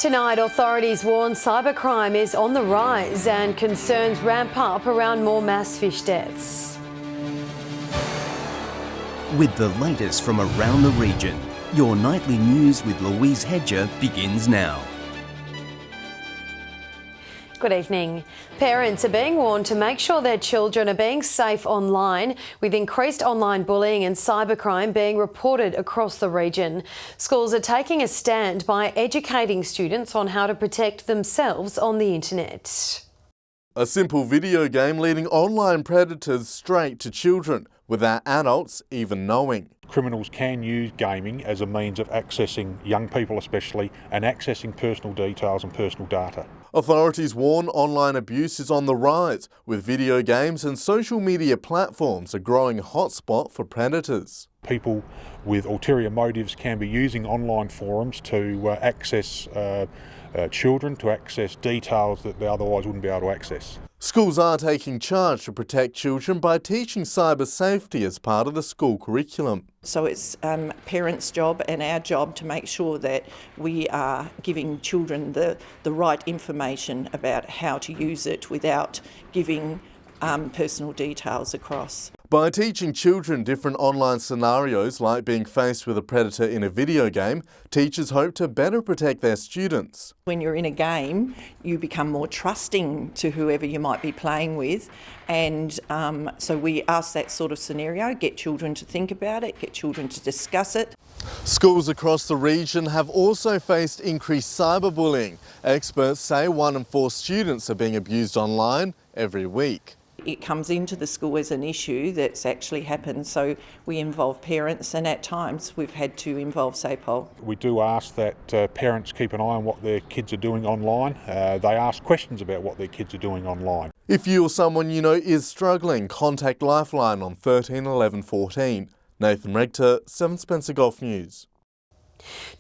Tonight, authorities warn cybercrime is on the rise and concerns ramp up around more mass fish deaths. With the latest from around the region, your nightly news with Louise Hedger begins now. Good evening. Parents are being warned to make sure their children are being safe online, with increased online bullying and cybercrime being reported across the region. Schools are taking a stand by educating students on how to protect themselves on the internet. A simple video game leading online predators straight to children, without adults even knowing. Criminals can use gaming as a means of accessing young people especially, and accessing personal details and personal data. Authorities warn online abuse is on the rise, with video games and social media platforms a growing hotspot for predators. People with ulterior motives can be using online forums to access children, to access details that they otherwise wouldn't be able to access. Schools are taking charge to protect children by teaching cyber safety as part of the school curriculum. So it's parents' job and our job to make sure that we are giving children the right information about how to use it without giving personal details across. By teaching children different online scenarios like being faced with a predator in a video game, teachers hope to better protect their students. When you're in a game, you become more trusting to whoever you might be playing with, and so we ask that sort of scenario, get children to think about it, get children to discuss it. Schools across the region have also faced increased cyberbullying. Experts say 1 in 4 students are being abused online every week. It comes into the school as an issue that's actually happened, so we involve parents, and at times we've had to involve SAPOL. We do ask that parents keep an eye on what their kids are doing online. They ask questions about what their kids are doing online. If you or someone you know is struggling, contact Lifeline on 13 11 14. Nathan Rector, 7 Spencer Golf News.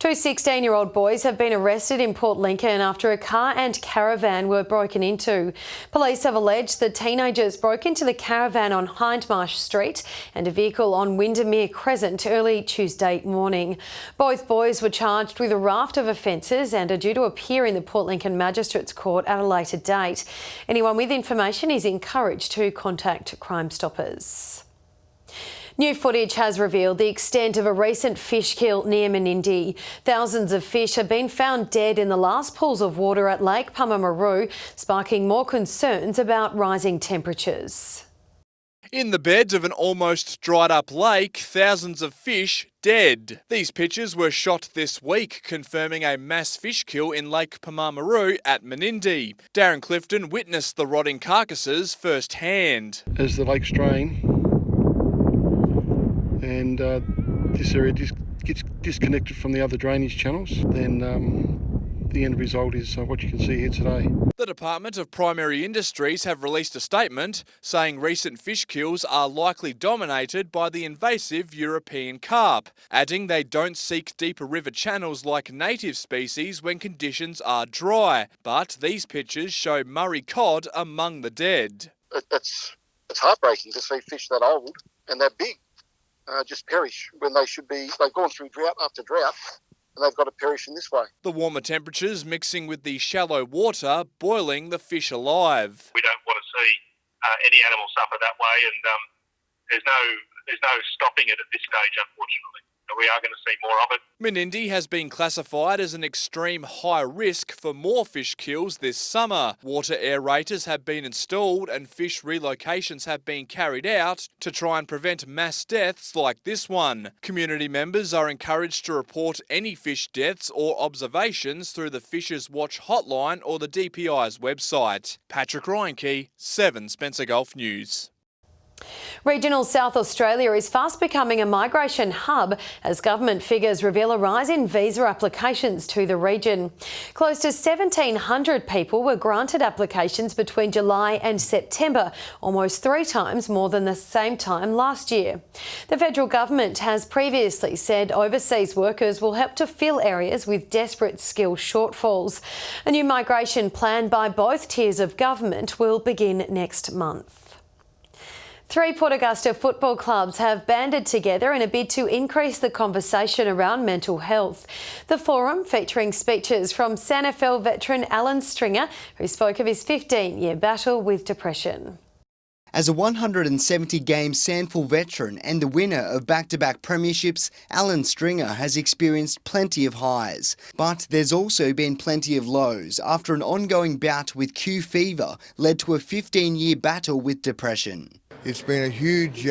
2 16-year-old boys have been arrested in Port Lincoln after a car and caravan were broken into. Police have alleged the teenagers broke into the caravan on Hindmarsh Street and a vehicle on Windermere Crescent early Tuesday morning. Both boys were charged with a raft of offences and are due to appear in the Port Lincoln Magistrates Court at a later date. Anyone with information is encouraged to contact Crime Stoppers. New footage has revealed the extent of a recent fish kill near Menindee. Thousands of fish have been found dead in the last pools of water at Lake Pumamaroo, sparking more concerns about rising temperatures. In the beds of an almost dried up lake, thousands of fish dead. These pictures were shot this week, confirming a mass fish kill in Lake Pumamaroo at Menindee. Darren Clifton witnessed the rotting carcasses firsthand. As the lakes drain, and this area gets disconnected from the other drainage channels, then the end result is what you can see here today. The Department of Primary Industries have released a statement saying recent fish kills are likely dominated by the invasive European carp, adding they don't seek deeper river channels like native species when conditions are dry. But these pictures show Murray cod among the dead. It's heartbreaking to see fish that old and that big just perish when they've gone through drought after drought, and they've got to perish in this way. The warmer temperatures mixing with the shallow water, boiling the fish alive. We don't want to see any animal suffer that way, and there's no stopping it at this stage, unfortunately. We are going to see more of it. Menindee has been classified as an extreme high risk for more fish kills this summer. Water aerators have been installed and fish relocations have been carried out to try and prevent mass deaths like this one. Community members are encouraged to report any fish deaths or observations through the Fishers Watch hotline or the DPI's website. Patrick Ryankey, 7 Spencer Golf News. Regional South Australia is fast becoming a migration hub as government figures reveal a rise in visa applications to the region. Close to 1,700 people were granted applications between July and September, almost 3 times more than the same time last year. The federal government has previously said overseas workers will help to fill areas with desperate skill shortfalls. A new migration plan by both tiers of government will begin next month. Three Port Augusta football clubs have banded together in a bid to increase the conversation around mental health. The forum, featuring speeches from SANFL veteran Alan Stringer, who spoke of his 15-year battle with depression. As a 170-game SANFL veteran and the winner of back-to-back premierships, Alan Stringer has experienced plenty of highs. But there's also been plenty of lows after an ongoing bout with Q fever led to a 15-year battle with depression. It's been a huge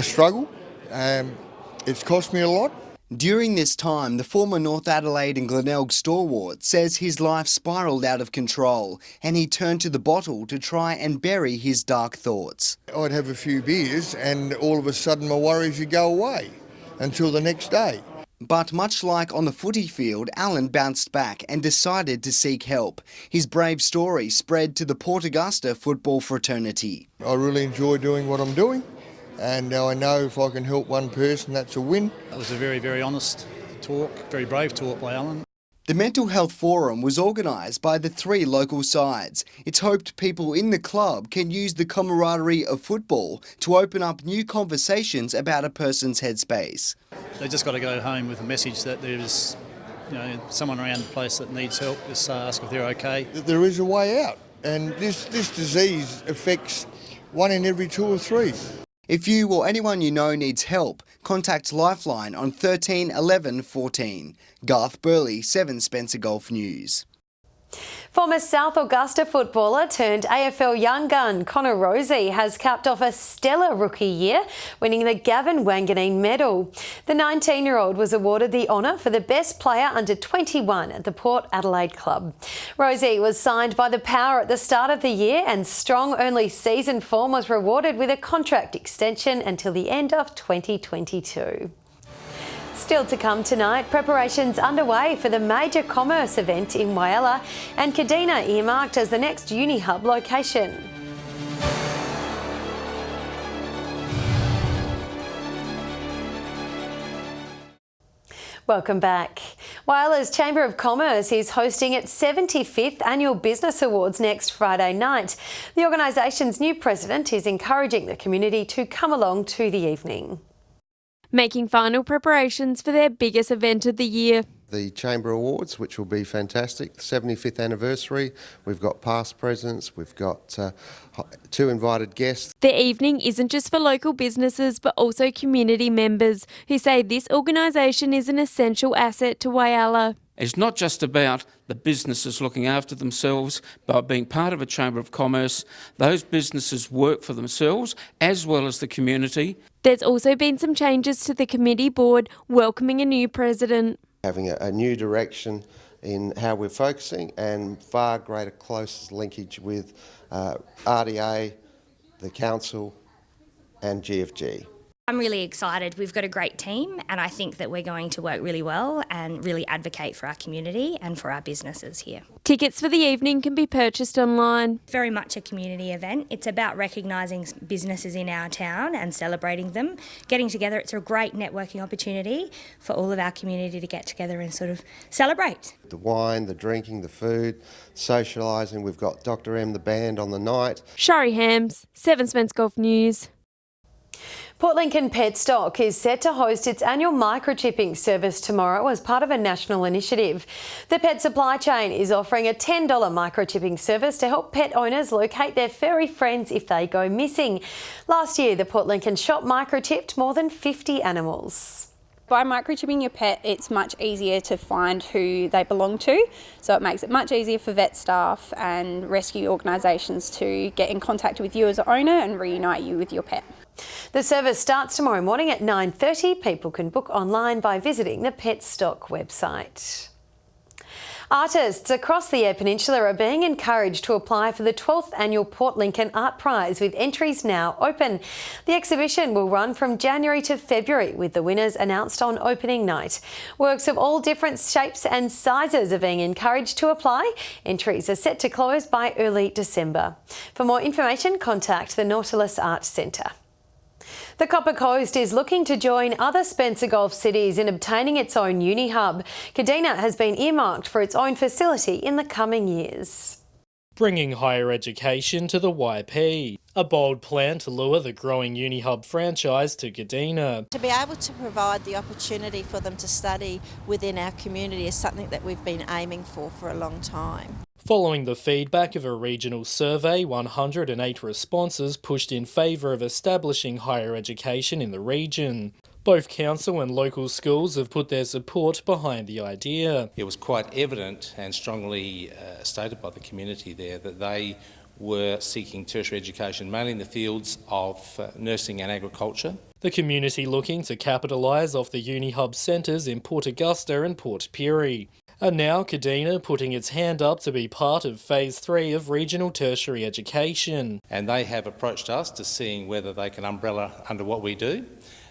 struggle. It's cost me a lot. During this time, the former North Adelaide and Glenelg stalwart says his life spiralled out of control and he turned to the bottle to try and bury his dark thoughts. I'd have a few beers and all of a sudden my worries would go away until the next day. But much like on the footy field, Alan bounced back and decided to seek help. His brave story spread to the Port Augusta football fraternity. I really enjoy doing what I'm doing. And I know if I can help one person, that's a win. It was a very, very honest talk, very brave talk by Alan. The Mental Health Forum was organised by the three local sides. It's hoped people in the club can use the camaraderie of football to open up new conversations about a person's headspace. They just got to go home with a message that there's someone around the place that needs help. Just ask if they're okay. There is a way out, and this disease affects 1 in every 2 or 3. If you or anyone you know needs help, contact Lifeline on 13 11 14. Garth Burley, 7 Spencer Golf News. Former South Augusta footballer turned AFL young gun Connor Rozee has capped off a stellar rookie year, winning the Gavin Wanganeen medal. The 19-year-old was awarded the honour for the best player under 21 at the Port Adelaide club. Rozee was signed by the Power at the start of the year and strong early season form was rewarded with a contract extension until the end of 2022. Still to come tonight, preparations underway for the major commerce event in Whyalla and Kadina earmarked as the next Uni Hub location. Welcome back. Whyalla's Chamber of Commerce is hosting its 75th Annual Business Awards next Friday night. The organisation's new president is encouraging the community to come along to the evening. Making final preparations for their biggest event of the year. The Chamber Awards, which will be fantastic, the 75th anniversary. We've got past presidents, we've got 2 invited guests. The evening isn't just for local businesses but also community members who say this organisation is an essential asset to Whyalla. It's not just about the businesses looking after themselves, but being part of a Chamber of Commerce. Those businesses work for themselves as well as the community. There's also been some changes to the committee board, welcoming a new president. Having a new direction in how we're focusing and far greater close linkage with RDA, the council and GFG. I'm really excited. We've got a great team and I think that we're going to work really well and really advocate for our community and for our businesses here. Tickets for the evening can be purchased online. Very much a community event. It's about recognising businesses in our town and celebrating them. Getting together, it's a great networking opportunity for all of our community to get together and sort of celebrate. The wine, the drinking, the food, socialising. We've got Dr. M, the band on the night. Shari Hams, 7 Spence Golf News. Port Lincoln Petstock is set to host its annual microchipping service tomorrow as part of a national initiative. The pet supply chain is offering a $10 microchipping service to help pet owners locate their furry friends if they go missing. Last year, the Port Lincoln shop microchipped more than 50 animals. By microchipping your pet, it's much easier to find who they belong to. So it makes it much easier for vet staff and rescue organisations to get in contact with you as an owner and reunite you with your pet. The service starts tomorrow morning at 9:30. People can book online by visiting the Petstock website. Artists across the Eyre Peninsula are being encouraged to apply for the 12th Annual Port Lincoln Art Prize, with entries now open. The exhibition will run from January to February, with the winners announced on opening night. Works of all different shapes and sizes are being encouraged to apply. Entries are set to close by early December. For more information, contact the Nautilus Art Centre. The Copper Coast is looking to join other Spencer Golf cities in obtaining its own uni hub. Kadina has been earmarked for its own facility in the coming years. Bringing higher education to the YP. a bold plan to lure the growing UniHub franchise to Kadina. To be able to provide the opportunity for them to study within our community is something that we've been aiming for a long time. Following the feedback of a regional survey, 108 responses pushed in favour of establishing higher education in the region. Both council and local schools have put their support behind the idea. It was quite evident and strongly stated by the community there that they were seeking tertiary education, mainly in the fields of nursing and agriculture. The community looking to capitalise off the UniHub centres in Port Augusta and Port Pirie. And now Kadina putting its hand up to be part of Phase 3 of regional tertiary education. And they have approached us to seeing whether they can umbrella under what we do.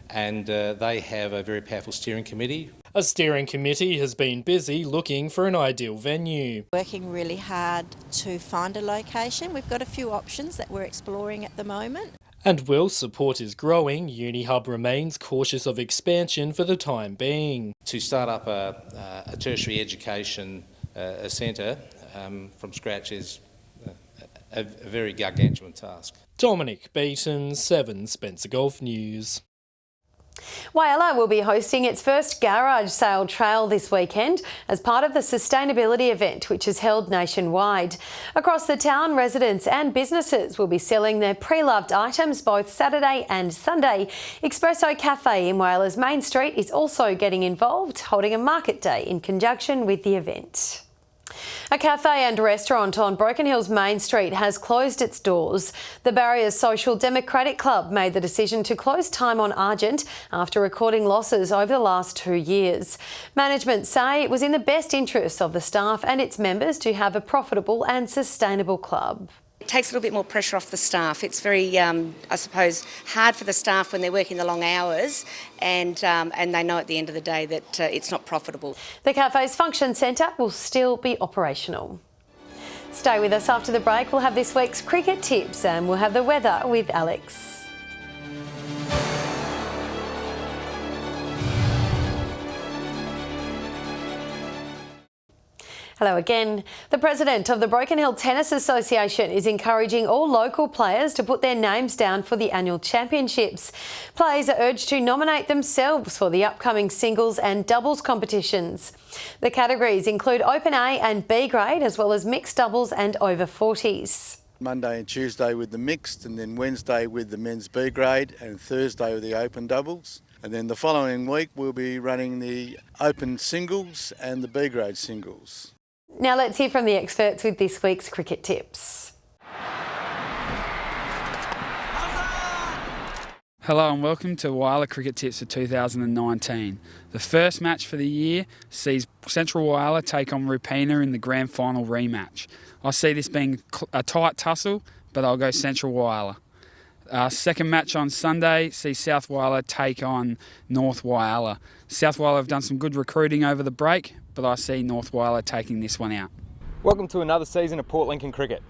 And they have a very powerful steering committee. A steering committee has been busy looking for an ideal venue. Working really hard to find a location. We've got a few options that we're exploring at the moment. And while support is growing, UniHub remains cautious of expansion for the time being. To start up a tertiary education centre from scratch is a very gargantuan task. Dominic Beaton, 7 Spencer Golf News. Whyalla will be hosting its first garage sale trail this weekend as part of the sustainability event, which is held nationwide. Across the town, residents and businesses will be selling their pre-loved items both Saturday and Sunday. Espresso Cafe in Whyalla's Main Street is also getting involved, holding a market day in conjunction with the event. A cafe and restaurant on Broken Hill's Main Street has closed its doors. The Barriers Social Democratic Club made the decision to close Time on Argent after recording losses over the last 2 years. Management say it was in the best interest of the staff and its members to have a profitable and sustainable club. It takes a little bit more pressure off the staff. It's very, I suppose, hard for the staff when they're working the long hours and they know at the end of the day that it's not profitable. The cafe's function centre will still be operational. Stay with us after the break. We'll have this week's cricket tips and we'll have the weather with Alex. Hello again. The president of the Broken Hill Tennis Association is encouraging all local players to put their names down for the annual championships. Players are urged to nominate themselves for the upcoming singles and doubles competitions. The categories include Open A and B grade, as well as mixed doubles and over 40s. Monday and Tuesday with the mixed, and then Wednesday with the men's B grade, and Thursday with the open doubles. And then the following week we'll be running the open singles and the B grade singles. Now let's hear from the experts with this week's cricket tips. Hello and welcome to Whyalla Cricket Tips for 2019. The first match for the year sees Central Whyalla take on Rupina in the grand final rematch. I see this being a tight tussle, but I'll go Central Whyalla. Second match on Sunday sees South Whyalla take on North Whyalla. South Whyalla have done some good recruiting over the break, but I see North Whyalla taking this one out. Welcome to another season of Port Lincoln Cricket.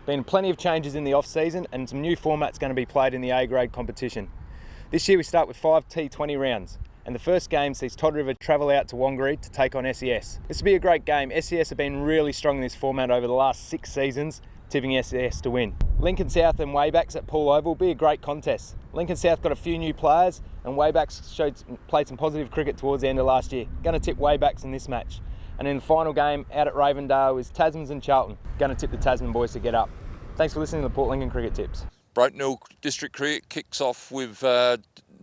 Been plenty of changes in the off-season and some new formats going to be played in the A-grade competition. This year we start with 5 T20 rounds, and the first game sees Todd River travel out to Wangari to take on SES. This will be a great game. SES have been really strong in this format over the last 6 seasons, tipping SES to win. Lincoln South and Waybacks at Paul Oval will be a great contest. Lincoln South got a few new players and Waybacks played some positive cricket towards the end of last year. Going to tip Waybacks in this match. And in the final game out at Ravendale is Tasmans and Charlton. Going to tip the Tasman boys to get up. Thanks for listening to the Port Lincoln Cricket Tips. Broken Hill District Cricket kicks off with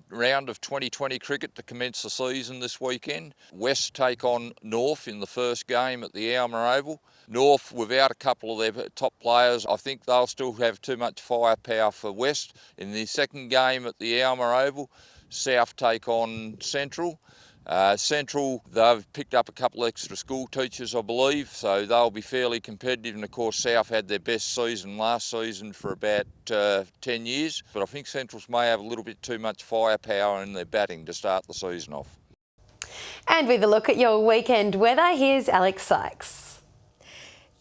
round of 2020 cricket to commence the season this weekend. West take on North in the first game at the Alma Oval. North, without a couple of their top players, I think they'll still have too much firepower for West. In the second game at the Alma Oval, South take on Central. Central, they've picked up a couple extra school teachers, I believe, so they'll be fairly competitive. And of course, South had their best season last season for about 10 years. But I think Centrals may have a little bit too much firepower in their batting to start the season off. And with a look at your weekend weather, here's Alex Sykes.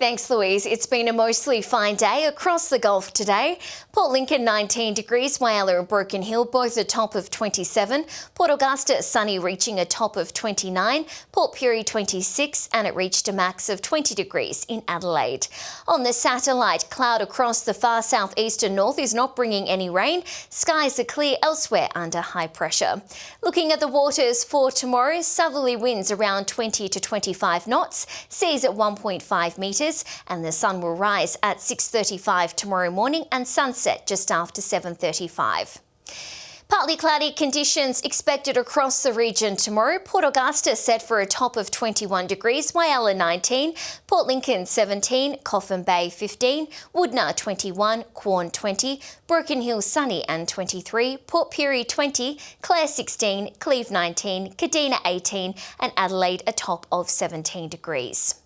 Thanks, Louise. It's been a mostly fine day across the Gulf today. Port Lincoln 19 degrees, Whyalla and Broken Hill both a top of 27. Port Augusta sunny reaching a top of 29. Port Pirie 26 and it reached a max of 20 degrees in Adelaide. On the satellite, cloud across the far southeast and north is not bringing any rain. Skies are clear elsewhere under high pressure. Looking at the waters for tomorrow, southerly winds around 20 to 25 knots, seas at 1.5 metres. And the sun will rise at 6:35 tomorrow morning and sunset just after 7:35. Partly cloudy conditions expected across the region tomorrow. Port Augusta set for a top of 21 degrees, Whyalla 19, Port Lincoln 17, Coffin Bay 15, Woodna 21, Quorn 20, Broken Hill sunny and 23, Port Pirie 20, Clare 16, Cleve 19, Kadina 18 and Adelaide a top of 17 degrees.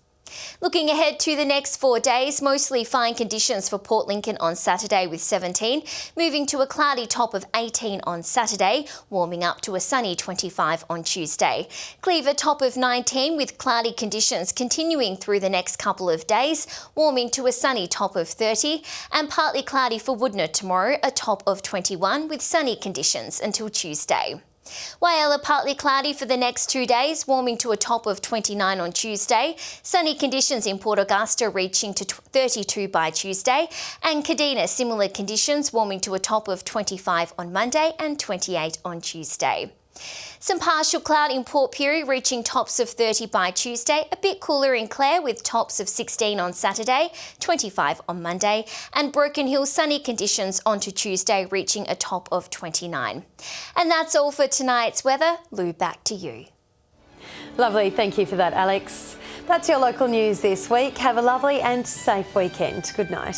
Looking ahead to the next 4 days, mostly fine conditions for Port Lincoln on Saturday with 17, moving to a cloudy top of 18 on Saturday, warming up to a sunny 25 on Tuesday. Cleve a top of 19 with cloudy conditions continuing through the next couple of days, warming to a sunny top of 30, and partly cloudy for Woodna tomorrow, a top of 21 with sunny conditions until Tuesday. Whyalla partly cloudy for the next 2 days, warming to a top of 29 on Tuesday. Sunny conditions in Port Augusta reaching to 32 by Tuesday. And Kadina, similar conditions, warming to a top of 25 on Monday and 28 on Tuesday. Some partial cloud in Port Pirie reaching tops of 30 by Tuesday, a bit cooler in Clare with tops of 16 on Saturday, 25 on Monday, and Broken Hill sunny conditions onto Tuesday reaching a top of 29. And that's all for tonight's weather. Lou, back to you. Lovely, thank you for that, Alex. That's your local news this week. Have a lovely and safe weekend. Good night.